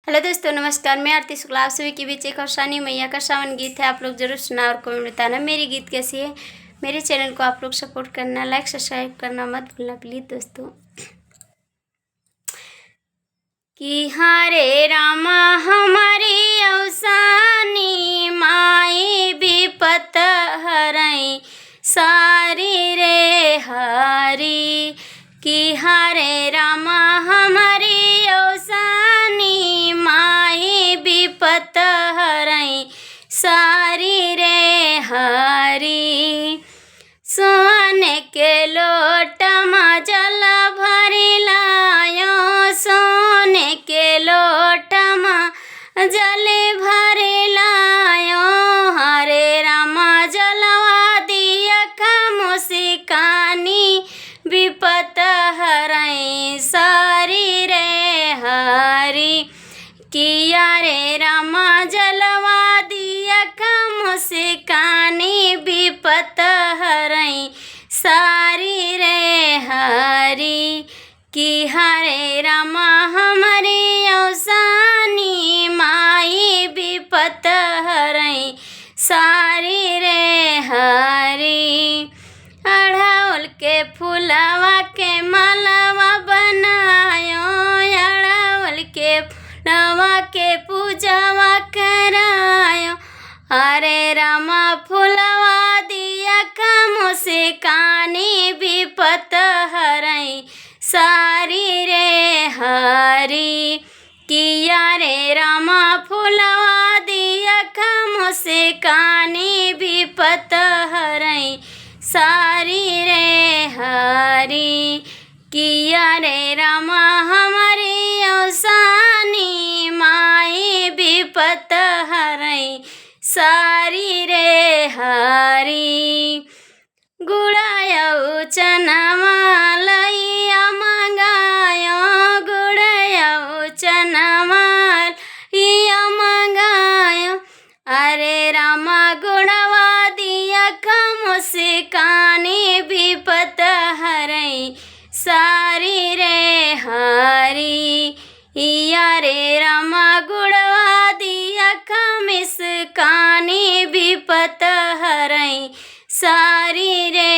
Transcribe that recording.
Hello दोस्तों, नमस्कार। मैं आरती शुक्ला आप सभी के बीच एक और शानी मैया का श्रावण गीत है। आप लोग जरूर सुना और कमेंट बताना मेरी गीत कैसी है। मेरे चैनल को आप लोग सपोर्ट करना, लाइक सब्सक्राइब करना मत भूलना प्लीज़ दोस्तों। कि हरे रामा हमारी अवसानी माई विपत हरई सारी रे हरी। कि हरे रामा हमारी अवसानी माई विपत हरई सारी रे हरी। सोने के लोटमा जल भरी लायो, सोने के लोटमा जल भरी लायो। हरे रामा जलवा दिया मुस्कानी विपत हरई सारी रे हरी। किया रे रामा जलवा दिया मुस्कानी विपत हरई सारी रे हरी। कि हरे रामा हमारी अवसानी माई विपत हरई सारी रे हरी। अड़हुल के फूलवा के मालावा बनायो, अड़हुल के फूलवा के पूजावा करायो। हरे रामा फूलवा दिया मुस्कानी विपत हरई सारी रे हरी। किया रे रामा फूलवा दिया मुस्कानी विपत हरई सारी रे हरी। किया रे रामा हमारी अवसानी माई विपत हरई सारी रे हरी। गुड़ायऊ चनवा लइया मंगायो, गुड़ायऊ चनवा लइया मंगायो। अरे रामा गुड़वा दिया मुस्कानी विपत हरई सारी रे हरी। या रे रामा गुड़वा दिया मुस्कानी विपत हरई सारी रे